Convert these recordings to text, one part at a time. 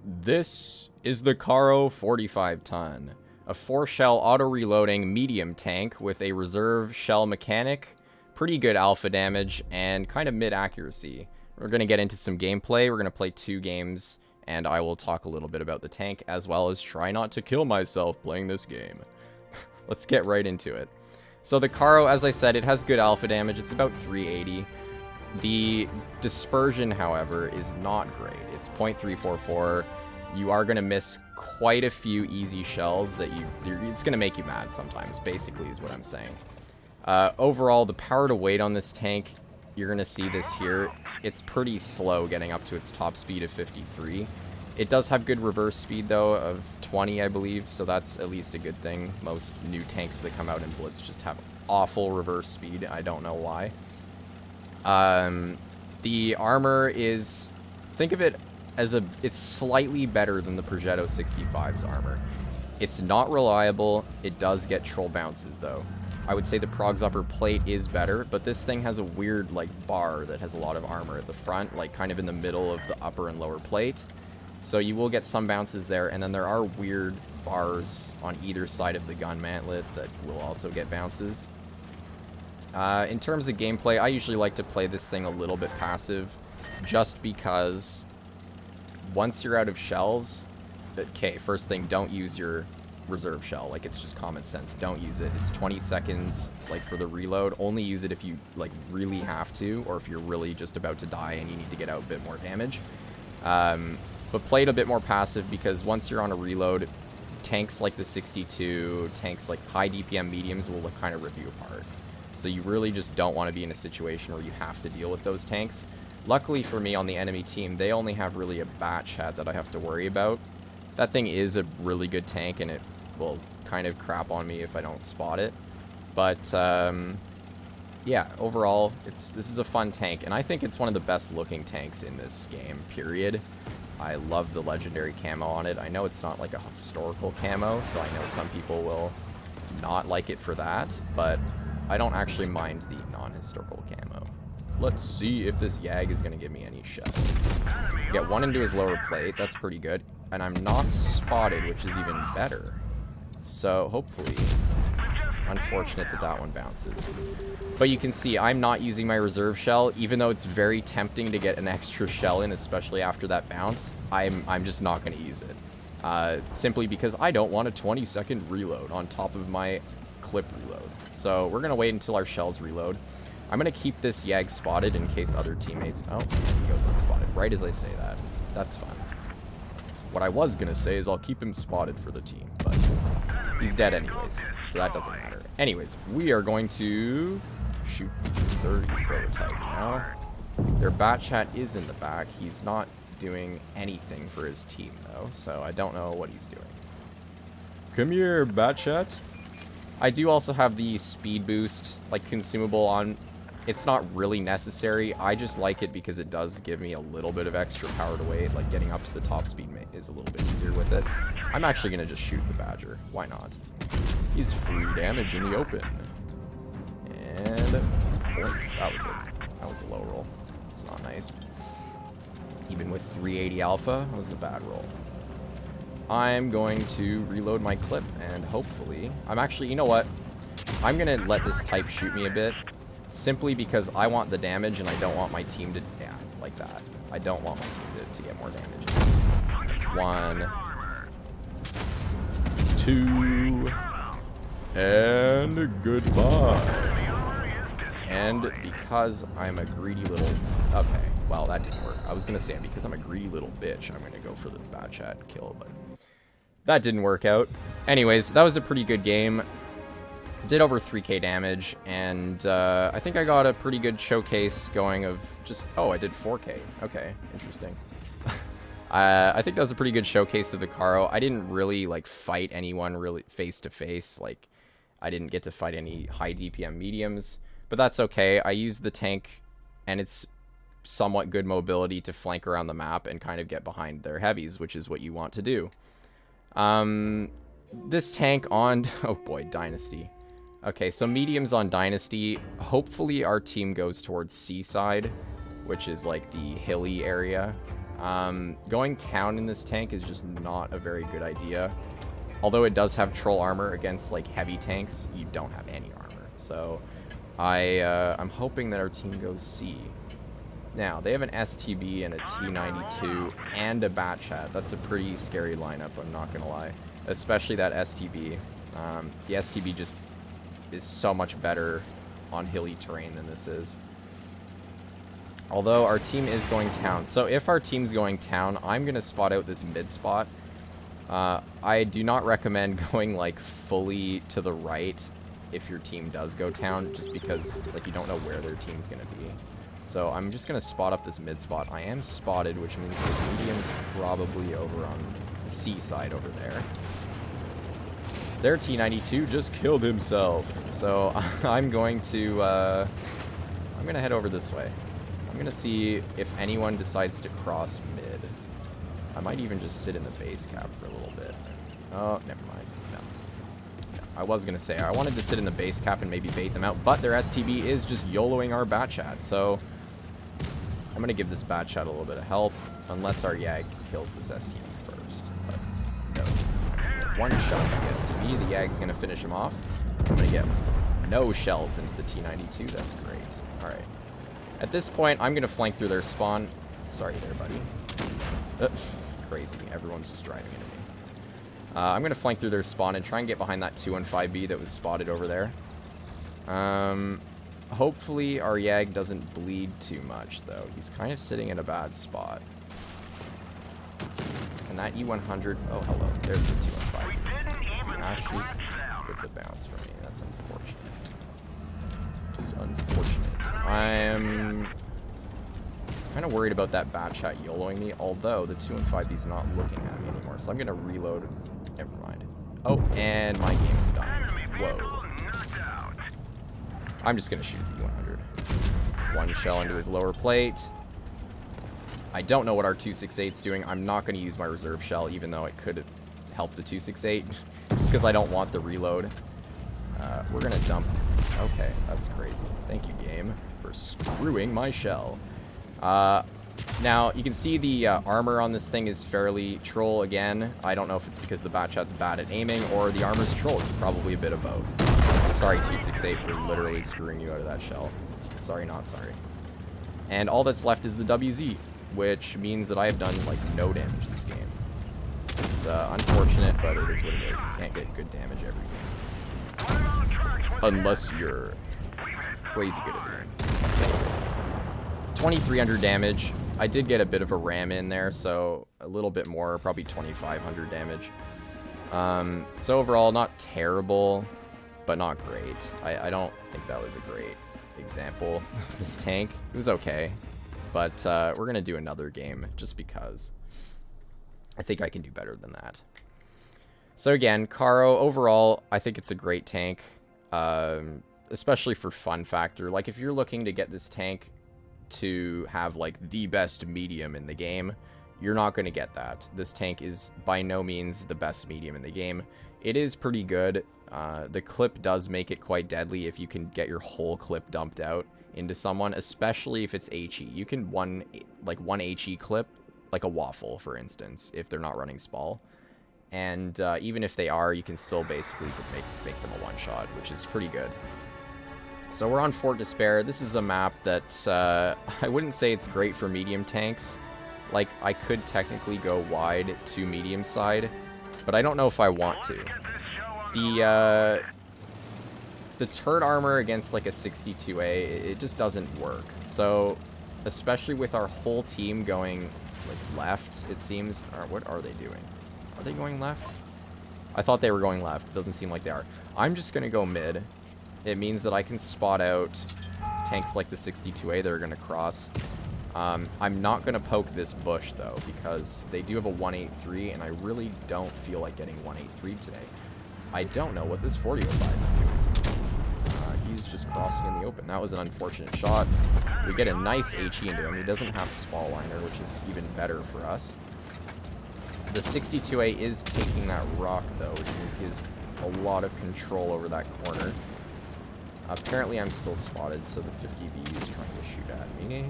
This is the Carro 45 ton, a 4-shell auto-reloading medium tank with a reserve shell mechanic, pretty good alpha damage, and kind of mid-accuracy. We're going to get into some gameplay. We're going to play 2 games, and I will talk a little bit about the tank, as well as try not to kill myself playing this game. Let's get right into it. So the Carro, as I said, it has good alpha damage. It's about 380. The dispersion, however, is not great. It's 0.344. You are going to miss quite a few easy shells that it's going to make you mad sometimes, basically, is what I'm saying. Overall, the power to weight on this tank, you're going to see this here. It's pretty slow getting up to its top speed of 53. It does have good reverse speed, though, of 20, I believe, so that's at least a good thing. Most new tanks that come out in Blitz just have awful reverse speed. I don't know why. The armor is, think of it as it's slightly better than the Progetto 65's armor. It's not reliable. It does get troll bounces, though. I would say the Prog's upper plate is better, but this thing has a weird, like, bar that has a lot of armor at the front, like, kind of in the middle of the upper and lower plate. So you will get some bounces there, and then there are weird bars on either side of the gun mantlet that will also get bounces. In terms of gameplay, I usually like to play this thing a little bit passive, just because once you're out of shells, okay, first thing, don't use your reserve shell. Like, it's just common sense. Don't use it. It's 20 seconds, like, for the reload. Only use it if you, like, really have to, or if you're really just about to die and you need to get out a bit more damage. But play it a bit more passive, because once you're on a reload, tanks like the 62, tanks like high DPM mediums will kind of rip you apart. So you really just don't want to be in a situation where you have to deal with those tanks. Luckily for me, on the enemy team, they only have really a batch hat that I have to worry about. That thing is a really good tank, and it will kind of crap on me if I don't spot it. But, yeah, overall, this is a fun tank, and I think it's one of the best looking tanks in this game, period. I love the legendary camo on it. I know it's not like a historical camo, so I know some people will not like it for that, but I don't actually mind the non-historical camo. Let's see if this Yag is going to give me any shells. Get one into his lower plate. That's pretty good. And I'm not spotted, which is even better. So, hopefully. Unfortunate that that one bounces. But you can see I'm not using my reserve shell, even though it's very tempting to get an extra shell in, especially after that bounce. I'm just not going to use it. Simply because I don't want a 20-second reload on top of my clip reload. So we're going to wait until our shells reload. I'm going to keep this Yag spotted in case other teammates... Oh, he goes unspotted right as I say that. That's fun. What I was going to say is I'll keep him spotted for the team, but he's dead anyways, so that doesn't matter. Anyways, we are going to shoot the 30 prototype now. Their batch hat is in the back. He's not doing anything for his team, though, so I don't know what he's doing. Come here, batch hat. I do also have the speed boost, like, consumable on. It's not really necessary. I just like it because it does give me a little bit of extra power to weight. Like, getting up to the top speed is a little bit easier with it. I'm actually going to just shoot the Badger. Why not? He's free damage in the open. And... boink. That was a low roll. It's not nice. Even with 380 alpha, that was a bad roll. I'm going to reload my clip, and hopefully... I'm actually... You know what? I'm going to let this type shoot me a bit, simply because I want the damage, and I don't want my team to... Yeah, like that. I don't want my team to get more damage. That's 1. 2. And goodbye. And because I'm a greedy little... Okay, well, that didn't work. I was going to say, because I'm a greedy little bitch, I'm going to go for the bad chat kill, but... that didn't work out. Anyways, that was a pretty good game. Did over 3k damage, and I think I got a pretty good showcase going of just... Oh, I did 4k. Okay, interesting. I think that was a pretty good showcase of the Carro. I didn't really, like, fight anyone really face-to-face. Like, I didn't get to fight any high DPM mediums, but that's okay. I used the tank, and it's somewhat good mobility to flank around the map and kind of get behind their heavies, which is what you want to do. This tank on... Oh boy, Dynasty. Okay, so mediums on Dynasty. Hopefully our team goes towards Seaside, which is like the hilly area. Going town in this tank is just not a very good idea. Although it does have troll armor against like heavy tanks, you don't have any armor. So I'm hoping that our team goes C. Now, they have an STB and a T92 and a Batchat. That's a pretty scary lineup, I'm not going to lie. Especially that STB. The STB just is so much better on hilly terrain than this is. Although our team is going town. So if our team's going town, I'm going to spot out this mid spot. I do not recommend going like fully to the right if your team does go town, just because like you don't know where their team's going to be. So I'm just going to spot up this mid spot. I am spotted, which means the medium's probably over on the C side over there. Their T92 just killed himself. So I'm going to head over this way. I'm going to see if anyone decides to cross mid. I might even just sit in the base cap for a little bit. Oh, never mind. No. I was going to say, I wanted to sit in the base cap and maybe bait them out, but their STB is just YOLOing our Batchat, so I'm going to give this Batchat a little bit of help, unless our Yag kills this STB first. But no. One shot at the STB, the Yag's going to finish him off. I'm going to get no shells into the T92, that's great. Alright. At this point, I'm going to flank through their spawn. Sorry there, buddy. Crazy, everyone's just driving into me. I'm going to flank through their spawn and try and get behind that 215B that was spotted over there. Hopefully our Yag doesn't bleed too much, though. He's kind of sitting in a bad spot. And that E100... Oh, hello. There's the 215B. He actually gets a bounce from me. That's unfortunate. It is unfortunate. I'm kind of worried about that Batchat YOLOing me, although the 215B's not looking at me anymore. So I'm going to reload... Never mind. Oh, and my game is done. Whoa. I'm just going to shoot the E100. One shell into his lower plate. I don't know what our 268's doing. I'm not going to use my reserve shell, even though it could help the 268. Just because I don't want the reload. We're going to dump... Okay, that's crazy. Thank you, game, for screwing my shell. Now, you can see the armor on this thing is fairly troll again. I don't know if it's because the Batchat's bad at aiming or the armor's troll. It's probably a bit of both. Sorry, 268, for literally screwing you out of that shell. Sorry, not sorry. And all that's left is the WZ, which means that I have done, like, no damage this game. It's unfortunate, but it is what it is. You can't get good damage every game. Unless you're crazy good at it. Anyways. 2,300 damage. I did get a bit of a ram in there, so a little bit more, probably 2,500 damage. So overall, not terrible, but not great. I don't think that was a great example of this tank. It was okay, but we're going to do another game just because I think I can do better than that. So again, Carro, overall, I think it's a great tank, especially for fun factor. Like, if you're looking to get this tank to have like the best medium in the game, you're not going to get that. This tank is by no means the best medium in the game. It is pretty good. The clip does make it quite deadly if you can get your whole clip dumped out into someone, especially if it's HE. You can one HE clip, like a waffle, for instance, if they're not running Spall. And even if they are, you can still basically make them a one-shot, which is pretty good. So we're on Fort Despair. This is a map that I wouldn't say it's great for medium tanks. Like, I could technically go wide to medium side, but I don't know if I want to. The turret armor against like a 62A, it just doesn't work. So, especially with our whole team going like left, it seems. Or what are they doing? Are they going left? I thought they were going left. Doesn't seem like they are. I'm just gonna go mid. It means that I can spot out tanks like the 62A that are going to cross. I'm not going to poke this bush, though, because they do have a 183, and I really don't feel like getting 183 today. I don't know what this 4005 is doing. He's just crossing in the open. That was an unfortunate shot. We get a nice HE into him. He doesn't have Spall liner, which is even better for us. The 62A is taking that rock, though, which means he has a lot of control over that corner. Apparently I'm still spotted, so the 50B is trying to shoot at me.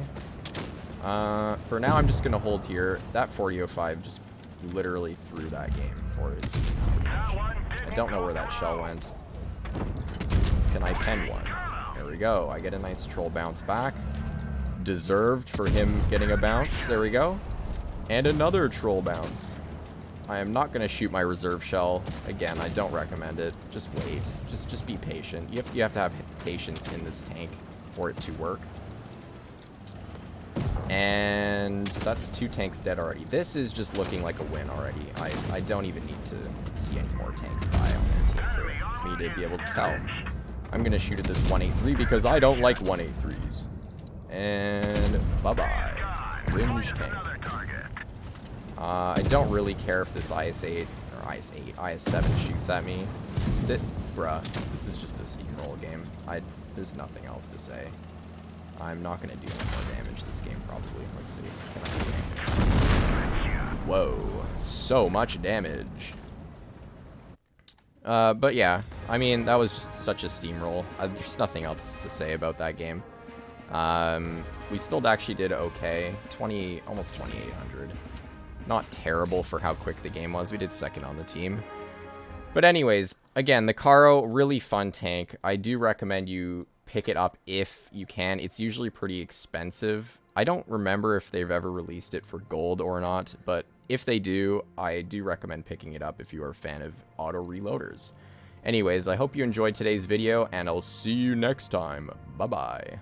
For now, I'm just going to hold here. That 4005 just literally threw that game for his damage. I don't know where that shell went. Can I pen one? There we go. I get a nice troll bounce back. Deserved for him getting a bounce. There we go. And another troll bounce. I am not going to shoot my reserve shell. Again, I don't recommend it. Just wait. Just be patient. You have to have patience in this tank for it to work. And that's 2 tanks dead already. This is just looking like a win already. I don't even need to see any more tanks die on their team for me to be able to tell. I'm going to shoot at this 183 because I don't like 183s. And bye-bye. Ringe tank. I don't really care if this IS-8, or IS-8, IS-7 shoots at me. Bruh, this is just a steamroll game. There's nothing else to say. I'm not going to do any more damage this game, probably. Let's see. Can I do damage? Whoa. So much damage. But yeah. I mean, that was just such a steamroll. There's nothing else to say about that game. We still actually did okay. Almost 2,800. Not terrible for how quick the game was. We did second on the team. But anyways, again, the Carro, really fun tank. I do recommend you pick it up if you can. It's usually pretty expensive. I don't remember if they've ever released it for gold or not, but if they do, I do recommend picking it up if you are a fan of auto reloaders. Anyways, I hope you enjoyed today's video, and I'll see you next time. Bye-bye.